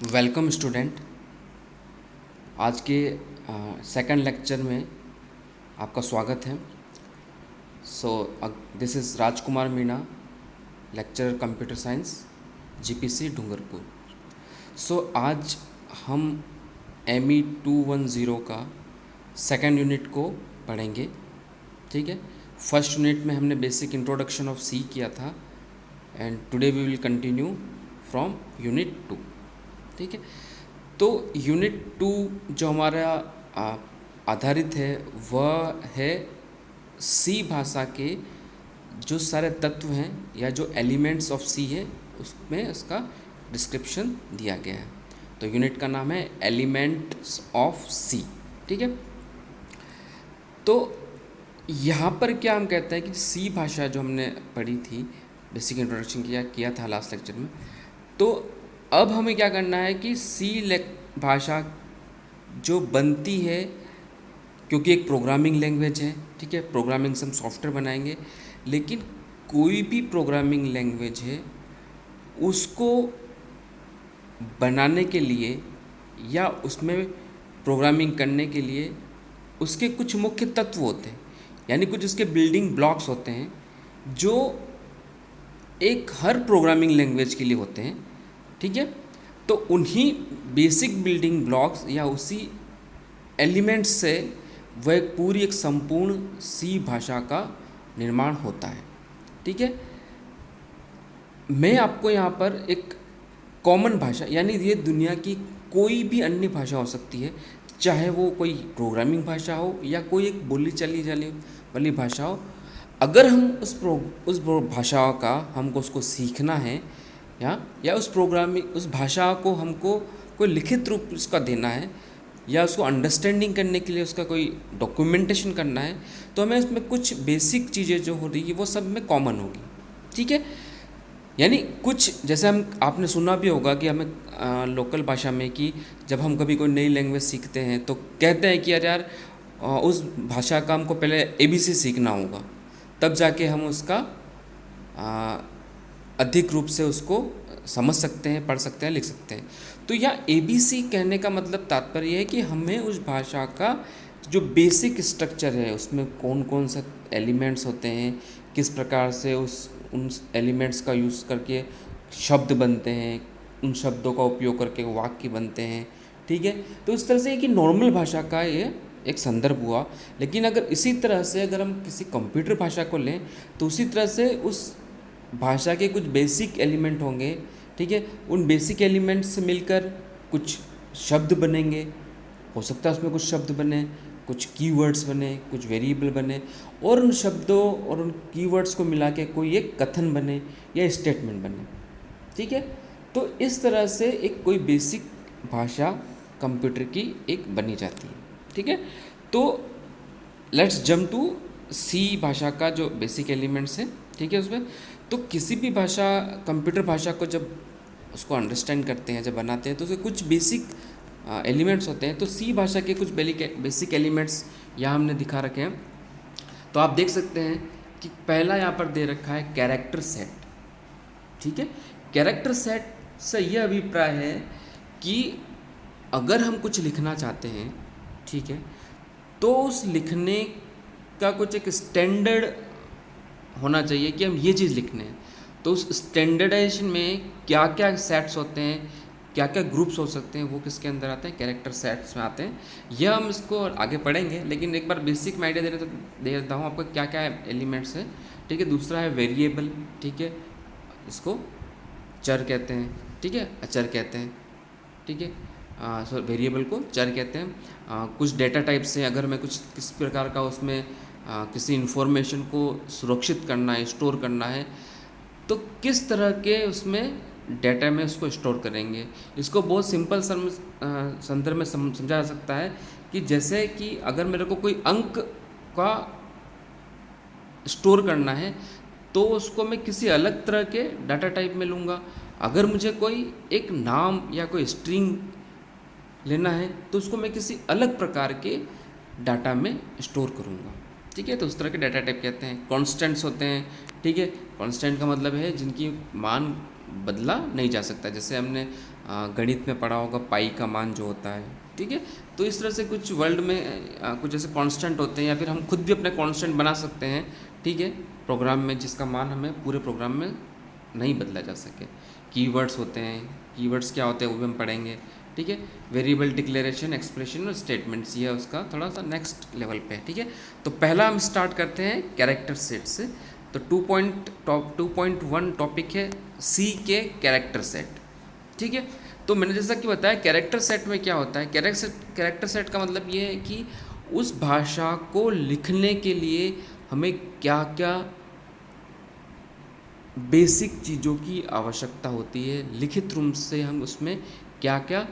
Welcome student. आज के second lecture में आपका स्वागत है। So this is Rajkumar Meena, lecturer computer science, GPC Dungarpur. So आज हम ME 210 का सेकंड यूनिट को पढ़ेंगे। ठीक है, फर्स्ट यूनिट में हमने बेसिक इंट्रोडक्शन ऑफ सी किया था and today we will continue from unit 2। ठीक है, तो यूनिट 2 जो हमारा आधारित है वह है सी भाषा के जो सारे तत्व हैं या जो एलिमेंट्स ऑफ सी है उसमें उसका डिस्क्रिप्शन दिया गया है। तो यूनिट का नाम है एलिमेंट्स ऑफ सी। ठीक है, तो यहाँ पर क्या हम कहते हैं कि सी भाषा जो हमने पढ़ी थी, बेसिक इंट्रोडक्शन किया था लास्ट लेक्चर में, तो अब हमें क्या करना है कि सी भाषा जो बनती है, क्योंकि एक प्रोग्रामिंग लैंग्वेज है। ठीक है, प्रोग्रामिंग से हम सॉफ्टवेयर बनाएंगे, लेकिन कोई भी प्रोग्रामिंग लैंग्वेज है उसको बनाने के लिए या उसमें प्रोग्रामिंग करने के लिए उसके कुछ मुख्य तत्व होते हैं, यानी कुछ उसके बिल्डिंग ब्लॉक्स होते हैं जो एक हर प्रोग्रामिंग लैंग्वेज के लिए होते हैं। ठीक है, तो उन्हीं बेसिक बिल्डिंग ब्लॉक्स या उसी एलिमेंट्स से वह एक संपूर्ण सी भाषा का निर्माण होता है। ठीक है, मैं आपको यहाँ पर एक कॉमन भाषा, यानी ये दुनिया की कोई भी अन्य भाषा हो सकती है, चाहे वो कोई प्रोग्रामिंग भाषा हो या कोई एक बोली चली जाने वाली भाषा हो, अगर हम उस भाषा का हमको उसको सीखना है या उस भाषा को हमको कोई लिखित रूप उसका देना है या उसको अंडरस्टैंडिंग करने के लिए उसका कोई डॉक्यूमेंटेशन करना है, तो हमें उसमें कुछ बेसिक चीज़ें जो हो रही है वो सब में कॉमन होगी। ठीक है, यानी कुछ जैसे आपने सुना भी होगा कि हमें लोकल भाषा में कि जब हम कभी कोई नई लैंग्वेज सीखते हैं तो कहते हैं कि यार उस भाषा का हमको पहले ABC सीखना होगा, तब जाके हम उसका अधिक रूप से उसको समझ सकते हैं, पढ़ सकते हैं, लिख सकते हैं। तो यह ABC कहने का मतलब तात्पर्य है कि हमें उस भाषा का जो बेसिक स्ट्रक्चर है, उसमें कौन कौन सा एलिमेंट्स होते हैं, किस प्रकार से उन एलिमेंट्स का यूज़ करके शब्द बनते हैं, उन शब्दों का उपयोग करके वाक्य बनते हैं। ठीक है, तो इस तरह से कि नॉर्मल भाषा का ये एक संदर्भ हुआ। लेकिन अगर इसी तरह से अगर हम किसी कंप्यूटर भाषा को लें तो उसी तरह से उस भाषा के कुछ बेसिक एलिमेंट होंगे। ठीक है, उन बेसिक एलिमेंट्स से मिलकर कुछ शब्द बनेंगे, हो सकता है उसमें कुछ शब्द बने, कुछ कीवर्ड्स बने, कुछ वेरिएबल बने, और उन शब्दों और उन कीवर्ड्स को मिला के कोई एक कथन बने या स्टेटमेंट बने। ठीक है, तो इस तरह से एक कोई बेसिक भाषा कंप्यूटर की एक बनी जाती है। ठीक है, तो लेट्स जंप टू सी भाषा का जो बेसिक एलिमेंट्स हैं। ठीक है, उसमें तो किसी भी भाषा, कंप्यूटर भाषा को जब उसको अंडरस्टैंड करते हैं, जब बनाते हैं, तो उसके कुछ बेसिक एलिमेंट्स होते हैं। तो सी भाषा के कुछ बेसिक एलिमेंट्स यहाँ हमने दिखा रखे हैं। तो आप देख सकते हैं कि पहला यहाँ पर दे रखा है कैरेक्टर सेट। ठीक है, कैरेक्टर सेट से यह अभिप्राय है कि अगर हम कुछ लिखना चाहते हैं, ठीक है, तो उस लिखने का कुछ एक स्टैंडर्ड होना चाहिए कि हम ये चीज़ लिखने हैं। तो उस स्टैंडर्डाइजेशन में क्या क्या सेट्स होते हैं, क्या क्या ग्रुप्स हो सकते हैं, वो किसके अंदर आते हैं, कैरेक्टर सेट्स में आते हैं। यह हम इसको आगे पढ़ेंगे, लेकिन एक बार बेसिक में आइडिया दे देता हूँ आपको क्या क्या एलिमेंट्स है। ठीक है, दूसरा है वेरिएबल। ठीक है, इसको चर कहते हैं। ठीक है, अचर कहते हैं। ठीक है, सो वेरिएबल को चर कहते हैं। कुछ डेटा टाइप से अगर मैं कुछ किस प्रकार का उसमें किसी इन्फॉर्मेशन को सुरक्षित करना है, स्टोर करना है, तो किस तरह के उसमें डेटा में उसको स्टोर करेंगे। इसको बहुत सिंपल संदर्भ में समझा जा सकता है कि जैसे कि अगर मेरे को कोई अंक का स्टोर करना है तो उसको मैं किसी अलग तरह के डाटा टाइप में लूँगा। अगर मुझे कोई एक नाम या कोई स्ट्रिंग लेना है तो उसको मैं किसी अलग प्रकार के डाटा में स्टोर करूँगा। ठीक है, तो उस तरह के डाटा टाइप कहते हैं। कॉन्स्टेंट्स होते हैं। ठीक है, कॉन्स्टेंट का मतलब है जिनकी मान बदला नहीं जा सकता। जैसे हमने गणित में पढ़ा होगा पाई का मान जो होता है, ठीक है। तो इस तरह से कुछ वर्ल्ड में कुछ ऐसे कांस्टेंट होते हैं, या फिर हम खुद भी अपने कांस्टेंट बना सकते हैं, ठीक है, प्रोग्राम में, जिसका मान हमें पूरे प्रोग्राम में नहीं बदला जा सके। कीवर्ड्स होते हैं, कीवर्ड्स क्या होते हैं वो भी हम पढ़ेंगे, ठीक है। वेरिएबल डिक्लेरेशन, एक्सप्रेशन और स्टेटमेंट्स, ये उसका थोड़ा सा नेक्स्ट लेवल पे है, ठीक है। तो पहला हम स्टार्ट करते हैं कैरेक्टर सेट से। तो 2.1 टॉपिक है सी के कैरेक्टर सेट, ठीक है। तो मैंने जैसा कि बताया कैरेक्टर सेट में क्या होता है, कैरेक्टर सेट का मतलब ये है कि उस भाषा को लिखने के लिए हमें क्या क्या बेसिक चीज़ों की आवश्यकता होती है, लिखित रूप से हम उसमें क्या क्या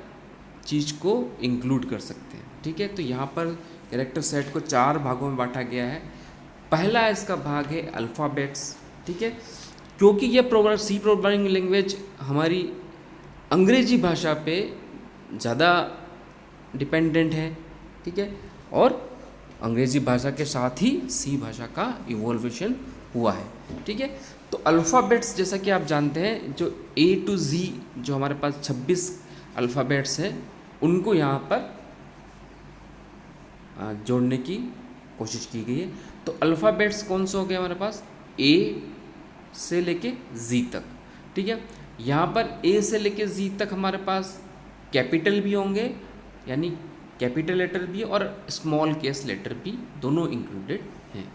चीज़ को इंक्लूड कर सकते हैं, ठीक है। तो यहाँ पर कैरेक्टर सेट को 4 भागों में बांटा गया है। पहला इसका भाग है अल्फ़ाबेट्स, ठीक है, क्योंकि यह सी प्रोग्रामिंग लैंग्वेज हमारी अंग्रेजी भाषा पे ज़्यादा डिपेंडेंट है, ठीक है, और अंग्रेजी भाषा के साथ ही सी भाषा का इवोल्यूशन हुआ है, ठीक है। तो अल्फ़ाबेट्स जैसा कि आप जानते हैं, जो A to Z जो हमारे पास 26 अल्फ़ाबेट्स हैं, उनको यहाँ पर जोड़ने की कोशिश की गई है। तो अल्फ़ाबेट्स कौन से हो गए हमारे पास, A से लेके Z तक, ठीक है। यहाँ पर A से लेके Z तक हमारे पास कैपिटल भी होंगे, यानी कैपिटल लेटर भी और स्मॉल केस लेटर भी दोनों इंक्लूडेड हैं,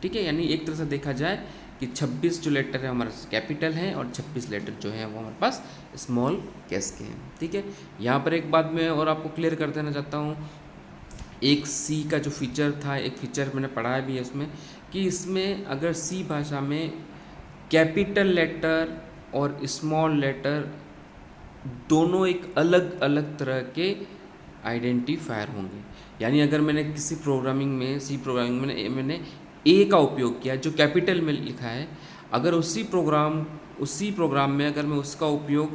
ठीक है। यानी एक तरह से देखा जाए कि 26 जो लेटर है हमारे कैपिटल हैं और 26 लेटर जो हैं वो हमारे पास स्मॉल केस के हैं, ठीक है। यहाँ पर एक बात मैं और आपको क्लियर कर देना चाहता हूँ, एक सी का जो फीचर था, एक फीचर मैंने पढ़ाया भी है उसमें, कि इसमें अगर सी भाषा में कैपिटल लेटर और स्मॉल लेटर दोनों एक अलग अलग तरह के आइडेंटिफायर होंगे। यानी अगर मैंने किसी प्रोग्रामिंग में, सी प्रोग्रामिंग में मैंने ए का उपयोग किया जो कैपिटल में लिखा है, अगर उसी प्रोग्राम में अगर मैं उसका उपयोग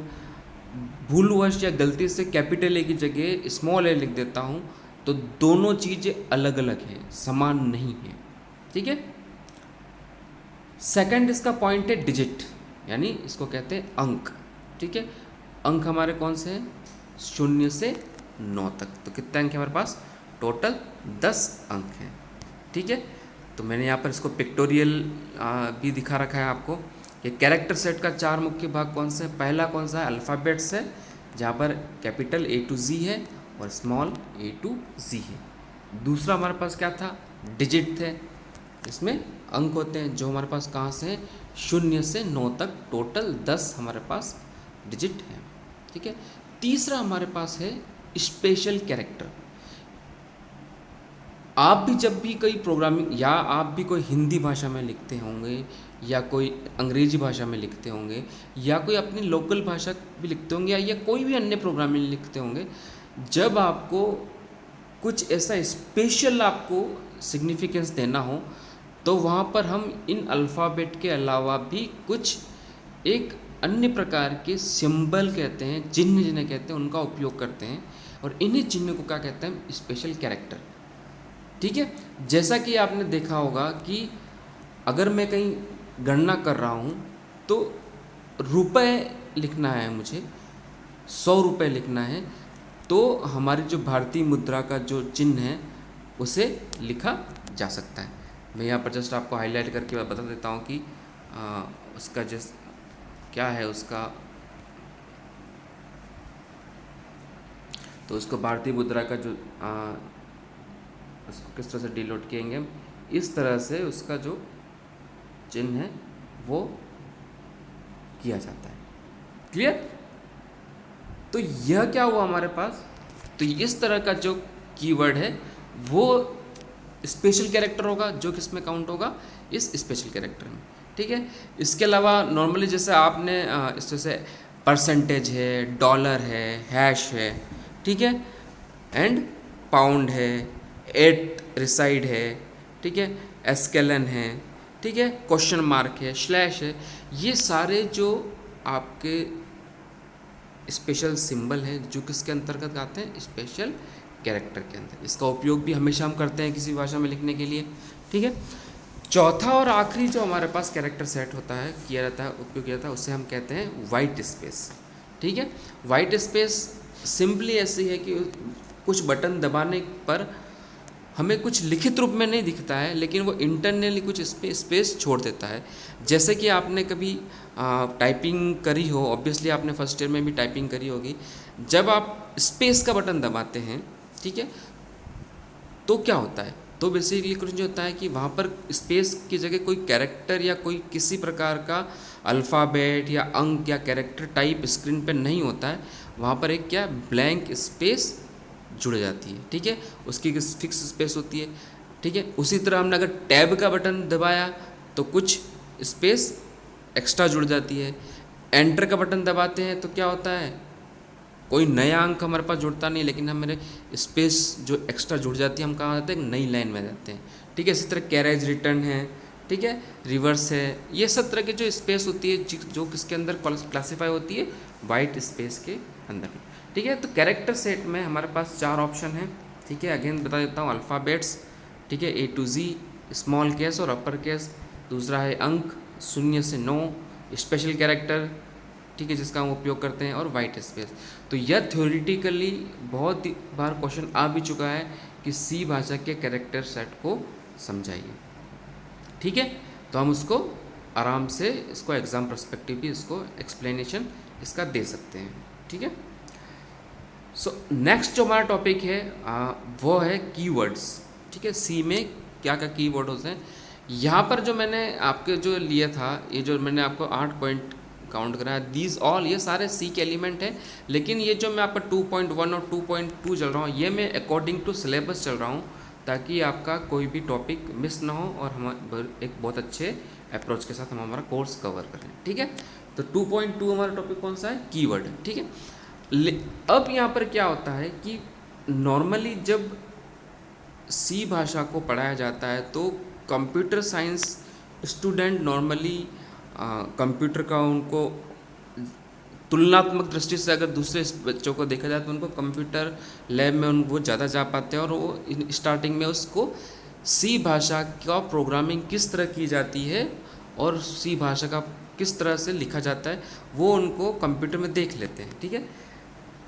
भूलवश या गलती से कैपिटल ए की जगह स्मॉल ए लिख देता हूँ, तो दोनों चीज़ें अलग अलग हैं, समान नहीं हैं, ठीक है। सेकंड इसका पॉइंट है डिजिट, यानी इसको कहते हैं अंक, ठीक है। अंक हमारे कौन से हैं, 0 से 9 तक। तो कितने अंक हैं हमारे पास, टोटल 10 अंक हैं, ठीक है। तो मैंने यहाँ पर इसको पिक्टोरियल भी दिखा रखा है आपको। ये कैरेक्टर सेट का 4 मुख्य भाग कौन से हैं, पहला कौन सा है, अल्फ़ाबेट्स है, जहाँ पर कैपिटल A to Z है और स्मॉल A to Z है। दूसरा हमारे पास क्या था, डिजिट थे, इसमें अंक होते हैं जो हमारे पास कहाँ से हैं, 0 से 9 तक, टोटल 10 हमारे पास डिजिट हैं, ठीक है। तीसरा हमारे पास है स्पेशल कैरेक्टर। आप भी जब भी कोई प्रोग्रामिंग या आप भी कोई हिंदी भाषा में लिखते होंगे या कोई अंग्रेजी भाषा में लिखते होंगे या कोई अपनी लोकल भाषा भी लिखते होंगे या कोई भी अन्य प्रोग्रामिंग लिखते होंगे, जब आपको कुछ ऐसा स्पेशल आपको सिग्निफिकेंस देना हो, तो वहाँ पर हम इन अल्फ़ाबेट के अलावा भी कुछ एक अन्य प्रकार के सिंबल कहते हैं, चिन्ह जिन्हें कहते हैं, उनका उपयोग करते हैं, और इन्हीं चिन्ह को क्या कहते हैं, स्पेशल कैरेक्टर, ठीक है। जैसा कि आपने देखा होगा कि अगर मैं कहीं गणना कर रहा हूँ तो रुपए लिखना है, मुझे 100 रुपये लिखना है, तो हमारी जो भारतीय मुद्रा का जो चिन्ह है उसे लिखा जा सकता है। मैं यहाँ पर जस्ट आपको हाईलाइट करके बता देता हूँ कि उसका जस्ट क्या है उसका, तो उसको भारतीय मुद्रा का जो उसको किस तरह से डिनोट किएंगे हम, इस तरह से उसका जो चिन्ह है वो किया जाता है, क्लियर। तो यह क्या हुआ हमारे पास, तो इस तरह का जो कीवर्ड है वो स्पेशल कैरेक्टर होगा, जो किस में काउंट होगा, इस स्पेशल कैरेक्टर में, ठीक है। इसके अलावा नॉर्मली जैसे आपने इस तरह से परसेंटेज है, डॉलर है, हैश है, ठीक है, एंड पाउंड है, एट रिसाइड है, ठीक है, एस्केलन है, ठीक है, क्वेश्चन मार्क है, स्लैश है, ये सारे जो आपके स्पेशल सिंबल हैं जो किसके अंतर्गत आते हैं, स्पेशल कैरेक्टर के अंदर। इसका उपयोग भी हमेशा हम करते हैं किसी भाषा में लिखने के लिए, ठीक है। चौथा और आखिरी जो हमारे पास कैरेक्टर सेट होता है, किया जाता है, उपयोग किया जाता है, उसे हम कहते हैं वाइट स्पेस, ठीक है। वाइट स्पेस सिंपली ऐसी है कि कुछ बटन दबाने पर हमें कुछ लिखित रूप में नहीं दिखता है, लेकिन वो इंटरनली कुछ स्पेस छोड़ देता है। जैसे कि आपने कभी टाइपिंग करी हो, ऑब्वियसली आपने फर्स्ट ईयर में भी टाइपिंग करी होगी, जब आप स्पेस का बटन दबाते हैं, ठीक है, तो क्या होता है, तो बेसिकली कुछ जो होता है कि वहाँ पर स्पेस की जगह कोई कैरेक्टर या कोई किसी प्रकार का अल्फ़ाबेट या अंक या कैरेक्टर टाइप स्क्रीन पर नहीं होता है, वहाँ पर एक क्या ब्लैंक स्पेस जुड़ जाती है, ठीक है, उसकी एक फिक्स स्पेस होती है, ठीक है। उसी तरह हमने अगर टैब का बटन दबाया तो कुछ स्पेस एक्स्ट्रा जुड़ जाती है। एंटर का बटन दबाते हैं तो क्या होता है, कोई नया अंक हमारे पास जुड़ता नहीं, लेकिन हमारे स्पेस जो एक्स्ट्रा जुड़ जाती है, हम कहाँ जाते हैं, नई लाइन में जाते हैं, ठीक है। इसी तरह कैरेज रिटर्न है, ठीक है, रिवर्स है, ये सब तरह की जो स्पेस होती है जो किसके अंदर क्लासीफाई होती है, वाइट स्पेस के अंदर, ठीक है। तो कैरेक्टर सेट में हमारे पास 4 ऑप्शन हैं, ठीक है। अगेन बता देता हूँ, अल्फ़ाबेट्स, ठीक है, A to Z, small case और अपर केस। दूसरा है अंक 0 से 9, स्पेशल कैरेक्टर, ठीक है, जिसका हम उपयोग करते हैं, और वाइट स्पेस। तो यह थ्योरेटिकली बहुत बार क्वेश्चन आ भी चुका है कि सी भाषा के कैरेक्टर सेट को समझाइए, ठीक है। तो हम उसको आराम से इसको एग्ज़ाम पर्सपेक्टिव भी इसको एक्सप्लेनेशन इसका दे सकते हैं, ठीक है। सो नेक्स्ट जो हमारा टॉपिक है वो है कीवर्ड्स, ठीक है। सी में क्या क्या कीवर्ड होते हैं, यहाँ पर जो मैंने आपके जो लिया था, ये जो मैंने आपको 8 पॉइंट काउंट कराया, दीज ऑल, ये सारे सी के एलिमेंट हैं। लेकिन ये जो मैं आपका 2.1 और 2.2 चल रहा हूँ, ये मैं अकॉर्डिंग टू सिलेबस चल रहा हूँ, ताकि आपका कोई भी टॉपिक मिस ना हो और हम एक बहुत अच्छे अप्रोच के साथ हम हमारा कोर्स कवर करें, ठीक है। तो 2.2 हमारा टॉपिक कौन सा है, कीवर्ड, ठीक है। अब यहाँ पर क्या होता है कि नॉर्मली जब सी भाषा को पढ़ाया जाता है तो computer science student normally computer का उनको तुलनात्मक दृष्टि से अगर दूसरे बच्चों को देखा जाए तो उनको कंप्यूटर लैब में वो ज़्यादा जा पाते हैं, और वो स्टार्टिंग में उसको सी भाषा का प्रोग्रामिंग किस तरह की जाती है और सी भाषा का किस तरह से लिखा जाता है वो उनको कंप्यूटर में देख लेते हैं, ठीक है।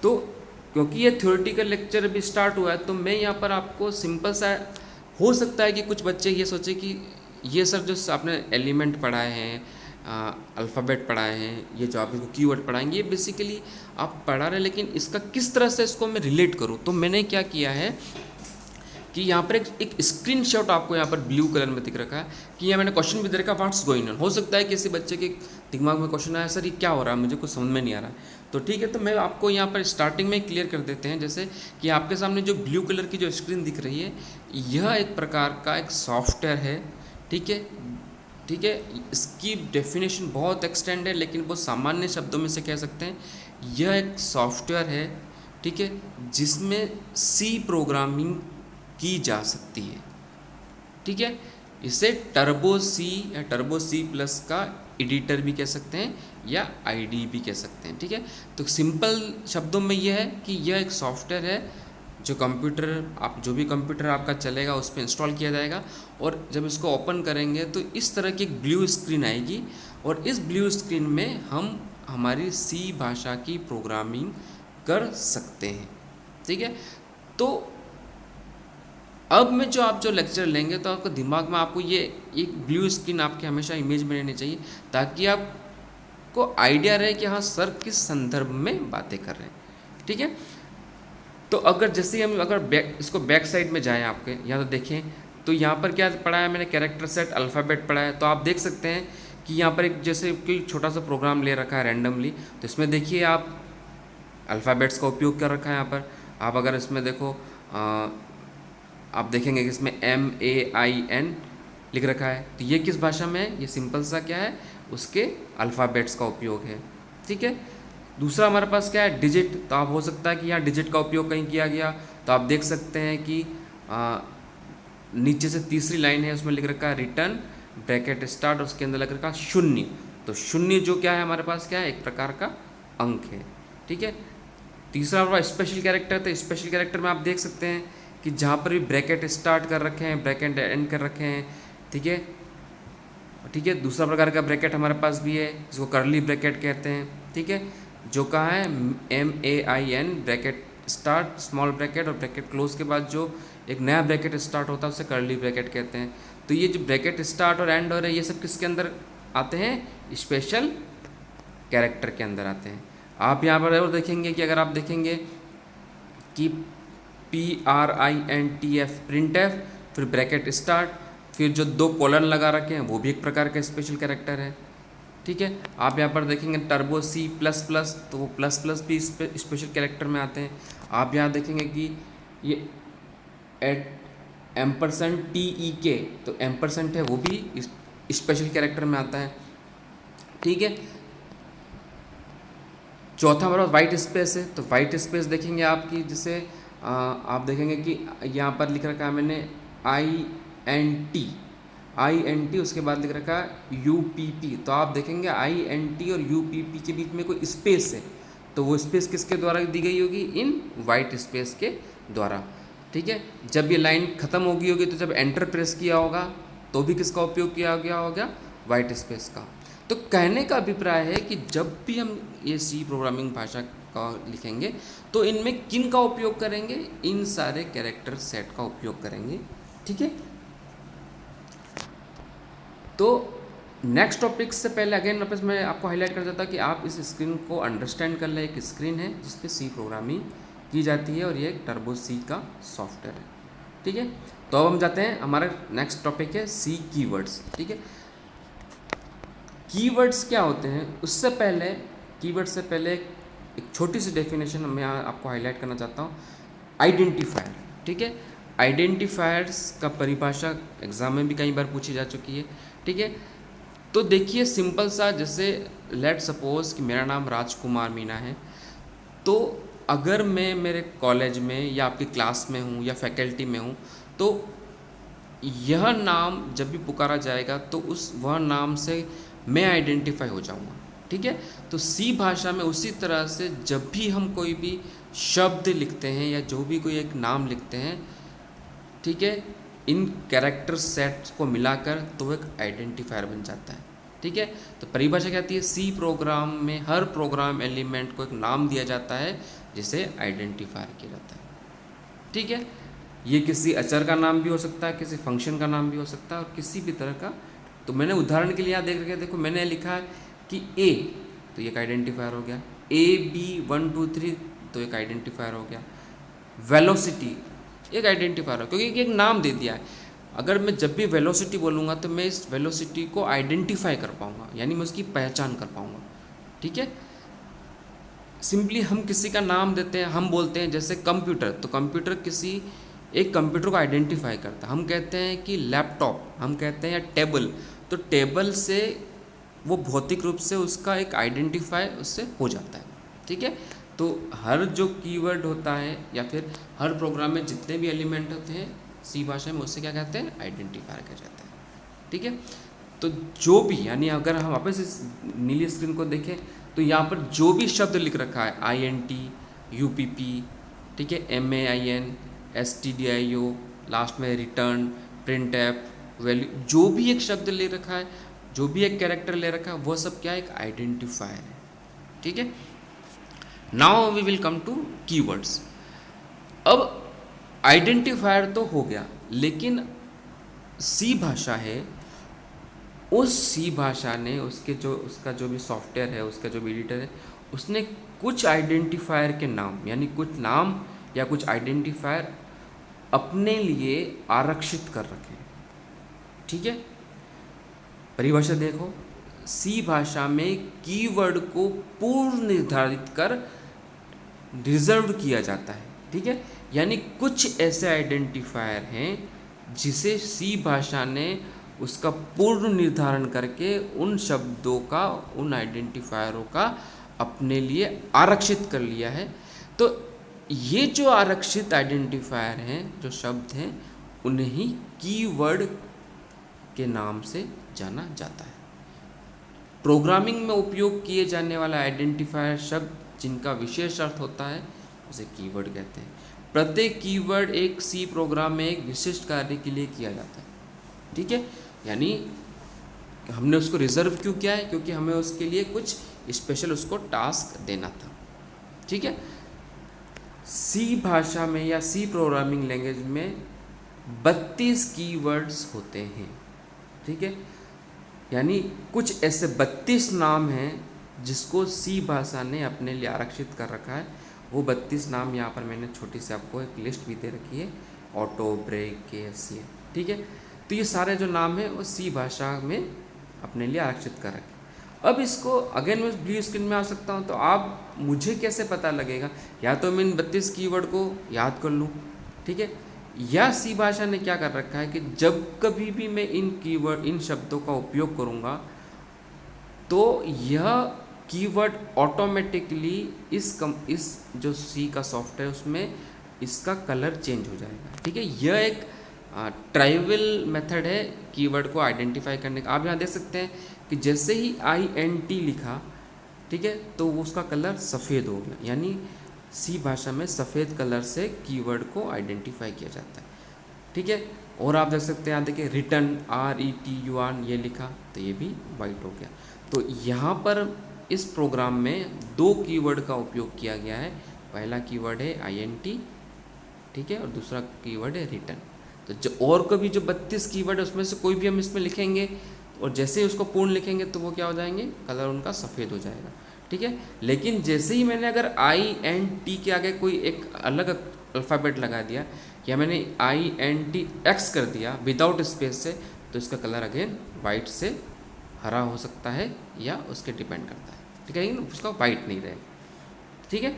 तो क्योंकि ये थ्योरेटिकल लेक्चर अभी स्टार्ट हुआ है, तो मैं यहाँ पर आपको सिंपल सा, हो सकता है कि कुछ बच्चे ये सोचे कि ये सर जो आपने एलिमेंट पढ़ाए हैं, अल्फ़ाबेट पढ़ाए हैं, ये जो आप इसको कीवर्ड पढ़ाएंगे, ये बेसिकली आप पढ़ा रहे हैं, लेकिन इसका किस तरह से इसको मैं रिलेट करूँ। तो मैंने क्या किया है कि यहाँ पर एक स्क्रीनशॉट आपको यहाँ पर ब्लू कलर में दिख रखा है कि यहाँ मैंने क्वेश्चन भी दे रखा, व्हाट्स गोइंग ऑन। हो सकता है किसी बच्चे के दिमाग में क्वेश्चन आया, सर ये क्या हो रहा है, मुझे कुछ समझ में नहीं आ रहा है। तो ठीक है, तो मैं आपको यहाँ पर स्टार्टिंग में क्लियर कर देते हैं, जैसे कि आपके सामने जो ब्लू कलर की जो स्क्रीन दिख रही है, यह एक प्रकार का एक सॉफ्टवेयर है, ठीक है, ठीक है। इसकी डेफिनेशन बहुत एक्सटेंड है, लेकिन वो सामान्य शब्दों में से कह सकते हैं, यह एक सॉफ्टवेयर है, ठीक है, जिसमें सी प्रोग्रामिंग की जा सकती है, ठीक है। इसे टर्बो सी या टर्बो सी प्लस का एडिटर भी कह सकते हैं या आईडी भी कह सकते हैं, ठीक है। तो सिंपल शब्दों में यह है कि यह एक सॉफ्टवेयर है जो कंप्यूटर, आप जो भी कंप्यूटर आपका चलेगा उस पर इंस्टॉल किया जाएगा, और जब इसको ओपन करेंगे तो इस तरह की एक ब्लू स्क्रीन आएगी, और इस ब्लू स्क्रीन में हम हमारी सी भाषा की प्रोग्रामिंग कर सकते हैं, ठीक है। तो अब में जो आप जो लेक्चर लेंगे तो आपको दिमाग में आपको ये एक ब्लू स्क्रीन आपके हमेशा इमेज में रहनी चाहिए, ताकि आपको आइडिया रहे कि हाँ सर किस संदर्भ में बातें कर रहे हैं, ठीक है। तो अगर जैसे हम अगर इसको बैक साइड में जाएं आपके यहाँ, तो देखें तो यहाँ पर क्या पढ़ा है मैंने, कैरेक्टर सेट अल्फ़ाबेट पढ़ा है। तो आप देख सकते हैं कि यहाँ पर एक जैसे कोई छोटा सा प्रोग्राम ले रखा है रैंडमली, तो इसमें देखिए आप अल्फ़ाबेट्स का उपयोग कर रखा है। यहाँ पर आप अगर इसमें देखो आप देखेंगे कि इसमें MAIN लिख रखा है, तो ये किस भाषा में है, ये सिंपल सा क्या है, उसके अल्फ़ाबेट्स का उपयोग है, ठीक है। दूसरा हमारे पास क्या है, डिजिट। तो आप हो सकता है कि यहाँ डिजिट का उपयोग कहीं किया गया, तो आप देख सकते हैं कि नीचे से तीसरी लाइन है, उसमें लिख रखा है रिटर्न ब्रैकेट स्टार्ट, और उसके अंदर लिख रखा है 0। तो 0 जो क्या है हमारे पास क्या है, एक प्रकार का अंक है, ठीक है। तीसरा हमारा स्पेशल कैरेक्टर, तो स्पेशल कैरेक्टर में आप देख सकते हैं कि जहाँ पर भी ब्रैकेट स्टार्ट कर रखे हैं, ब्रैकेट एंड कर रखे हैं, ठीक है, ठीक है। दूसरा प्रकार का ब्रैकेट हमारे पास भी है, जिसको कर्ली ब्रैकेट कहते हैं, ठीक है। जो कहा है MAIN bracket start small bracket और ब्रैकेट क्लोज के बाद जो एक नया ब्रैकेट स्टार्ट होता है उसे कर्ली ब्रैकेट कहते हैं। तो ये जो ब्रैकेट स्टार्ट और एंड और है ये सब किसके अंदर आते हैं, स्पेशल कैरेक्टर के अंदर आते हैं। आप यहाँ पर और देखेंगे कि अगर आप देखेंगे कि PRINTF प्रिंट एफ, फिर ब्रैकेट स्टार्ट, फिर जो 2 कॉलन लगा रखे हैं वो भी एक प्रकार का स्पेशल कैरेक्टर है। ठीक है, आप यहाँ पर देखेंगे टर्बो C++, तो वो प्लस प्लस भी स्पेशल कैरेक्टर में आते हैं। आप यहाँ देखेंगे कि ये एट $TEK, तो एम्परसेंट है वो भी स्पेशल कैरेक्टर में आता है। ठीक है, चौथा हमारा वाइट स्पेस है। तो वाइट स्पेस देखेंगे आपकी जैसे आप देखेंगे कि यहाँ पर लिख रखा है मैंने INT, उसके बाद लिख रखा है UPP। तो आप देखेंगे INT और UPP के बीच में कोई स्पेस है, तो वो स्पेस किसके द्वारा दी गई होगी, इन वाइट स्पेस के द्वारा। ठीक है, जब ये लाइन ख़त्म होगी होगी तो जब एंटर प्रेस किया होगा तो भी किसका उपयोग किया गया होगा, वाइट स्पेस का। तो कहने का अभिप्राय है कि जब भी हम ये C प्रोग्रामिंग भाषा का लिखेंगे तो इनमें किन का उपयोग करेंगे, इन सारे कैरेक्टर सेट का उपयोग करेंगे। ठीक है, तो नेक्स्ट टॉपिक से पहले अगेन वापस मैं आपको हाईलाइट कर देता कि आप इस स्क्रीन को अंडरस्टैंड कर लें। एक स्क्रीन है जिस पे C प्रोग्रामिंग की जाती है और ये एक टर्बो C का सॉफ्टवेयर है। ठीक है, तो अब हम जाते हैं, हमारा नेक्स्ट टॉपिक है C कीवर्ड्स। ठीक है, कीवर्ड्स क्या होते हैं, उससे पहले कीवर्ड से पहले एक छोटी सी डेफिनेशन मैं आपको हाईलाइट करना चाहता हूँ, आइडेंटिफायर। ठीक है, आइडेंटिफायर्स का परिभाषा एग्जाम में भी कई बार पूछी जा चुकी है। ठीक है, तो देखिए सिंपल सा, जैसे लेट सपोज कि मेरा नाम राजकुमार मीना है, तो अगर मैं मेरे कॉलेज में या आपकी क्लास में हूँ या फैकल्टी में हूँ तो यह नाम जब भी पुकारा जाएगा तो वह नाम से मैं आइडेंटिफाई हो जाऊँगा। ठीक है, तो C भाषा में उसी तरह से जब भी हम कोई भी शब्द लिखते हैं या जो भी कोई एक नाम लिखते हैं, ठीक है, इन कैरेक्टर सेट्स को मिलाकर तो एक आइडेंटिफायर बन जाता है। ठीक है, तो परिभाषा क्या आती है, C प्रोग्राम में हर प्रोग्राम एलिमेंट को एक नाम दिया जाता है जिसे आइडेंटिफायर किया जाता है। ठीक है, ये किसी अचर का नाम भी हो सकता है, किसी फंक्शन का नाम भी हो सकता है और किसी भी तरह का। तो मैंने उदाहरण के लिए यहाँ देख रखे, देखो मैंने लिखा है कि A, तो ये एक आइडेंटिफायर हो गया। AB123 तो एक आइडेंटिफायर हो गया। वेलोसिटी एक आइडेंटिफायर हो, क्योंकि एक नाम दे दिया है। अगर मैं जब भी वेलोसिटी बोलूँगा तो मैं इस वेलोसिटी को आइडेंटिफाई कर पाऊँगा, यानी मैं उसकी पहचान कर पाऊँगा। ठीक है, सिंपली हम किसी का नाम देते हैं, हम बोलते हैं जैसे कंप्यूटर, तो कंप्यूटर किसी एक कंप्यूटर को आइडेंटिफाई करता है। हम कहते हैं कि लैपटॉप, हम कहते हैं या टेबल, तो टेबल से वो भौतिक रूप से उसका एक आइडेंटिफाई उससे हो जाता है। ठीक है, तो हर जो कीवर्ड होता है या फिर हर प्रोग्राम में जितने भी एलिमेंट होते हैं C भाषा में उससे क्या कहते हैं, आइडेंटिफायर कहा जाता है। ठीक है, तो जो भी, यानी अगर हम वापस इस नीली स्क्रीन को देखें तो यहाँ पर जो भी शब्द लिख रखा है INT, UPP, ठीक है, MAIN, STDIO, लास्ट में रिटर्न, प्रिंट एफ, वैल्यू, जो भी एक शब्द ले रखा है, जो भी एक कैरेक्टर ले रखा है, वो सब क्या है, एक आइडेंटिफायर है। ठीक है, now we will come to keywords. अब आइडेंटिफायर तो हो गया, लेकिन C भाषा है, उस C भाषा ने उसका जो भी सॉफ्टवेयर है, उसका जो भी एडिटर है, उसने कुछ आइडेंटिफायर के नाम, यानी कुछ नाम या कुछ आइडेंटिफायर अपने लिए आरक्षित कर रखे। ठीक है, परिभाषा देखो, C भाषा में कीवर्ड को पूर्व निर्धारित कर रिजर्व किया जाता है। ठीक है, यानी कुछ ऐसे आइडेंटिफायर हैं जिसे C भाषा ने उसका पूर्व निर्धारण करके उन शब्दों का, उन आइडेंटिफायरों का अपने लिए आरक्षित कर लिया है। तो ये जो आरक्षित आइडेंटिफायर हैं, जो शब्द हैं, उन्हें कीवर्ड के नाम से जाना जाता है। प्रोग्रामिंग में उपयोग किए जाने वाला आइडेंटिफायर शब्द जिनका विशेष अर्थ होता है उसे कीवर्ड कहते हैं। प्रत्येक कीवर्ड एक C प्रोग्राम में एक विशिष्ट कार्य के लिए किया जाता है। ठीक है, यानी हमने उसको रिजर्व क्यों किया है, क्योंकि हमें उसके लिए कुछ स्पेशल उसको टास्क देना था। ठीक है, सी भाषा में या सी प्रोग्रामिंग लैंग्वेज में 32 कीवर्ड्स होते हैं। ठीक है, यानी कुछ ऐसे 32 नाम हैं जिसको सी भाषा ने अपने लिए आरक्षित कर रखा है। वो 32 नाम यहाँ पर मैंने छोटी सी आपको एक लिस्ट भी दे रखी है, ऑटो, ब्रेक, KFC। ठीक है, तो ये सारे जो नाम हैं वो सी भाषा में अपने लिए आरक्षित कर रखे। अब इसको अगेन मैं ब्लू स्क्रीन में आ सकता हूँ, तो आप मुझे कैसे पता लगेगा? या तो मैं इन 32 कीवर्ड को याद कर लूँ, ठीक है, या सी भाषा ने क्या कर रखा है कि जब कभी भी मैं इन कीवर्ड, इन शब्दों का उपयोग करूँगा तो यह कीवर्ड ऑटोमेटिकली इस जो सी का सॉफ्टवेयर उसमें इसका कलर चेंज हो जाएगा। ठीक है, यह एक ट्राइवल मेथड है कीवर्ड को आइडेंटिफाई करने का। आप यहाँ देख सकते हैं कि जैसे ही INT लिखा, ठीक है, तो उसका कलर सफ़ेद हो गया, यानी सी भाषा में सफ़ेद कलर से कीवर्ड को आइडेंटिफाई किया जाता है। ठीक है, और आप देख सकते हैं यहाँ देखिए रिटर्न RETUN ये लिखा, तो ये भी वाइट हो गया। तो यहाँ पर इस प्रोग्राम में 2 कीवर्ड का उपयोग किया गया है। पहला कीवर्ड है INT, ठीक है, और दूसरा कीवर्ड है रिटर्न। तो जो और कभी जो 32 कीवर्ड है उसमें से कोई भी हम इसमें लिखेंगे और जैसे ही उसको पूर्ण लिखेंगे तो वो क्या हो जाएंगे, कलर उनका सफ़ेद हो जाएगा। ठीक है, लेकिन जैसे ही मैंने अगर INT के आगे कोई एक अलग अल्फ़ाबेट लगा दिया या मैंने INTX कर दिया विदाउट स्पेस से, तो इसका कलर अगेन वाइट से हरा हो सकता है या उसके डिपेंड करता है। ठीक है, लेकिन उसका वाइट नहीं रहेगा। ठीक है,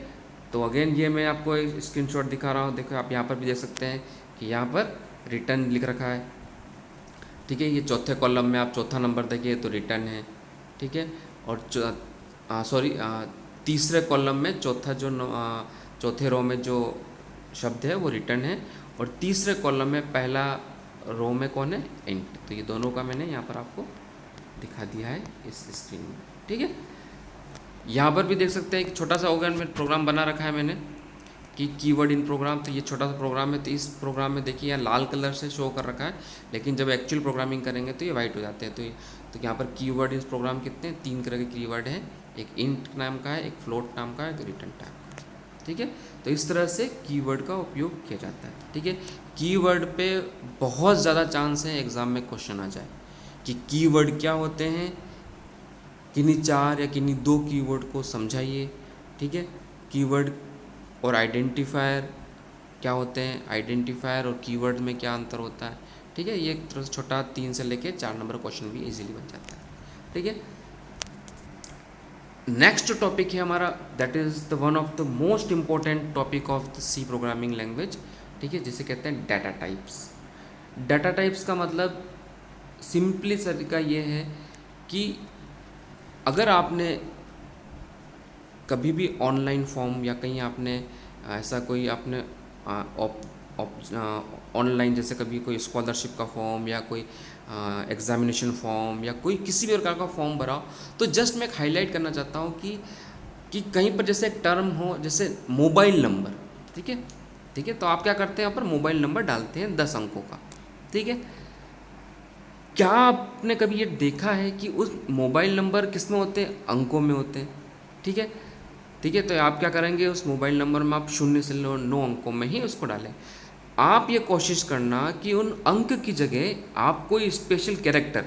तो अगेन ये मैं आपको एक स्क्रीनशॉट दिखा रहा हूँ। देखो आप यहाँ पर भी देख सकते हैं कि यहाँ पर रिटर्न लिख रखा है। ठीक है, ये चौथे कॉलम में आप चौथा नंबर देखिए तो रिटर्न है। ठीक है, और तीसरे कॉलम में चौथे रो में जो शब्द है वो रिटर्न है, और तीसरे कॉलम में पहला रो में कौन है, इंट। तो ये दोनों का मैंने यहाँ पर आपको दिखा दिया है इस स्क्रीन में। ठीक है, यहाँ पर भी देख सकते हैं एक छोटा सा ऑर्गेनाइजमेंट प्रोग्राम बना रखा है मैंने कि कीवर्ड इन प्रोग्राम। तो ये छोटा सा प्रोग्राम है, तो इस प्रोग्राम में देखिए यहाँ लाल कलर से शो कर रखा है, लेकिन जब एक्चुअल प्रोग्रामिंग करेंगे तो ये वाइट हो जाते हैं। तो यहाँ पर कीवर्ड इस प्रोग्राम कितने 3 तरह के कीवर्ड हैं, एक इंट नाम का है, एक फ्लोट नाम का है, एक रिटर्न टाइप का। ठीक है, तो इस तरह से कीवर्ड का उपयोग किया जाता है। ठीक है, कीवर्ड पे बहुत ज़्यादा चांस है एग्ज़ाम में क्वेश्चन आ जाए कि कीवर्ड क्या होते हैं, किन्हीं 4 या किन्हीं 2 कीवर्ड को समझाइए। ठीक है, कीवर्ड और आइडेंटिफायर क्या होते हैं, आइडेंटिफायर और कीवर्ड में क्या अंतर होता है। ठीक है, ये एक तरह से छोटा 3 से लेके 4 नंबर क्वेश्चन भी इजीली बन जाता है। ठीक है, नेक्स्ट टॉपिक है हमारा, that is the one of the most important topic of the C programming language. ठीक है, जिसे कहते हैं डाटा टाइप्स। डाटा टाइप्स का मतलब सिंपली तरीका ये है कि अगर आपने कभी भी ऑनलाइन फॉर्म या कहीं आपने ऐसा कोई आपने ऑनलाइन जैसे कभी कोई स्कॉलरशिप का फॉर्म या कोई एग्ज़ामिनेशन फॉर्म या कोई किसी भी प्रकार का फॉर्म भरा हो, तो जस्ट मैं एक हाईलाइट करना चाहता हूँ कि कहीं पर जैसे एक टर्म हो जैसे मोबाइल नंबर। ठीक है, ठीक है, तो आप क्या करते हैं, यहाँ पर मोबाइल नंबर डालते हैं 10 अंकों का। ठीक है, क्या आपने कभी ये देखा है कि उस मोबाइल नंबर किस में होते हैं, अंकों में होते हैं। ठीक है, ठीक है, तो आप क्या करेंगे, उस मोबाइल नंबर में आप 0 से 9 अंकों में ही उसको डालें। आप ये कोशिश करना कि उन अंक की जगह आप कोई स्पेशल कैरेक्टर,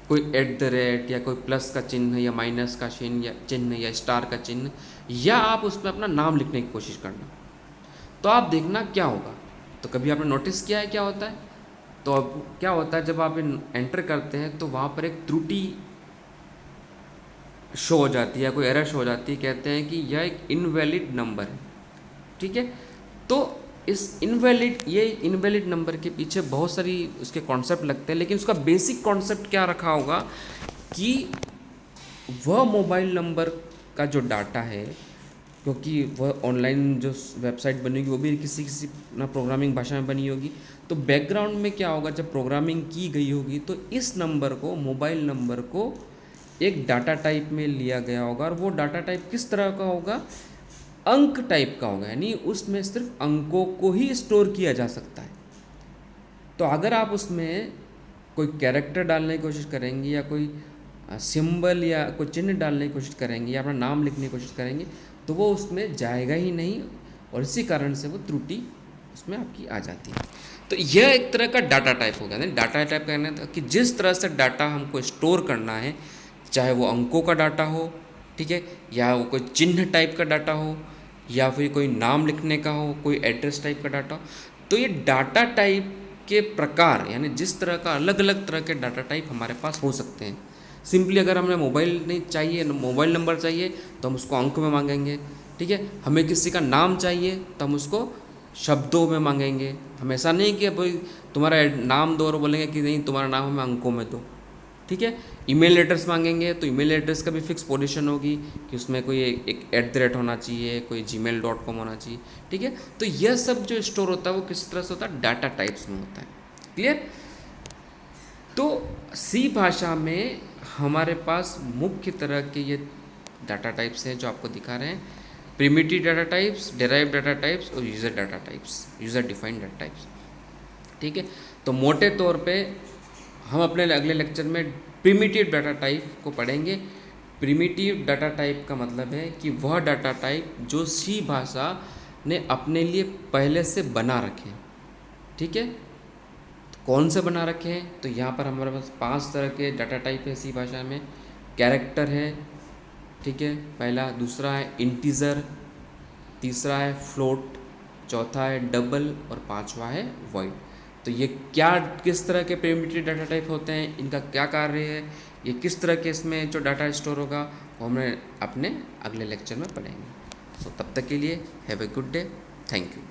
कोई @ या कोई प्लस का चिन्ह या माइनस का चिन्ह या स्टार का चिन्ह, या आप उसमें अपना नाम लिखने की कोशिश करना। तो आप देखना क्या होगा। तो कभी आपने नोटिस किया है क्या होता है, तो अब क्या होता है जब आप एंटर करते हैं तो वहाँ पर एक त्रुटि शो हो जाती है, कोई एरर शो हो जाती है, कहते हैं कि यह एक इनवैलिड नंबर है। ठीक है, तो ये इनवैलिड नंबर के पीछे बहुत सारी उसके कॉन्सेप्ट लगते हैं, लेकिन उसका बेसिक कॉन्सेप्ट क्या रखा होगा कि वह मोबाइल नंबर का जो डाटा है, क्योंकि वह ऑनलाइन जो वेबसाइट बनी होगी वो भी किसी ना प्रोग्रामिंग भाषा में बनी होगी, तो बैकग्राउंड में क्या होगा, जब प्रोग्रामिंग की गई होगी तो इस नंबर को, मोबाइल नंबर को एक डाटा टाइप में लिया गया होगा, और वो डाटा टाइप किस तरह का होगा, अंक टाइप का होगा, यानी उसमें सिर्फ अंकों को ही स्टोर किया जा सकता है। तो अगर आप उसमें कोई कैरेक्टर डालने की कोशिश करेंगे या कोई सिंबल या कोई चिन्ह डालने की कोशिश करेंगे या अपना नाम लिखने की कोशिश करेंगे तो वो उसमें जाएगा ही नहीं, और इसी कारण से वो त्रुटि उसमें आपकी आ जाती है। तो यह एक तरह का डाटा टाइप हो गया। डाटा टाइप कहना था कि जिस तरह से डाटा हमको स्टोर करना है, चाहे वो अंकों का डाटा हो, ठीक है, या वो कोई चिन्ह टाइप का डाटा हो, या फिर कोई नाम लिखने का हो, कोई एड्रेस टाइप का डाटा हो, तो ये डाटा टाइप के प्रकार यानी जिस तरह का अलग अलग तरह के डाटा टाइप हमारे पास हो सकते हैं। सिंपली अगर हमें मोबाइल नहीं चाहिए, मोबाइल नंबर चाहिए तो हम उसको अंक में मांगेंगे, ठीक है। हमें किसी का नाम चाहिए तो हम उसको शब्दों में मांगेंगे। हम ऐसा नहीं कि भाई तुम्हारा नाम दो और बोलेंगे कि नहीं तुम्हारा नाम हमें अंकों में दो, ठीक है। ईमेल एड्रेस मांगेंगे तो ईमेल एड्रेस का भी फिक्स पोजीशन होगी कि उसमें कोई एक @ होना चाहिए, कोई gmail.com होना चाहिए, ठीक है। तो यह सब जो स्टोर होता है वो किस तरह से होता है, डाटा टाइप्स में होता है। क्लियर। तो सी भाषा में हमारे पास मुख्य तरह के ये डाटा टाइप्स हैं जो आपको दिखा रहे हैं, primitive data types, derive data types और user data types, user defined data types, ठीक है। तो मोटे तौर पे हम अपने अगले लेक्चर में प्रिमिटिव डाटा टाइप को पढ़ेंगे। प्रिमिटिव डाटा टाइप का मतलब है कि वह डाटा टाइप जो सी भाषा ने अपने लिए पहले से बना रखे, ठीक है। तो कौन से बना रखे हैं, तो यहाँ पर हमारे पास 5 तरह के डाटा टाइप है सी भाषा में। कैरेक्टर है, ठीक है, पहला। दूसरा है इंटीजर, तीसरा है फ्लोट, चौथा है डबल और पांचवा है वॉइड। तो ये क्या किस तरह के प्रिमिटिव डाटा टाइप होते हैं, इनका क्या कार्य है, ये किस तरह के इसमें जो डाटा स्टोर होगा वो हमें अपने अगले लेक्चर में पढ़ेंगे। सो तब तक के लिए have a good day, thank you.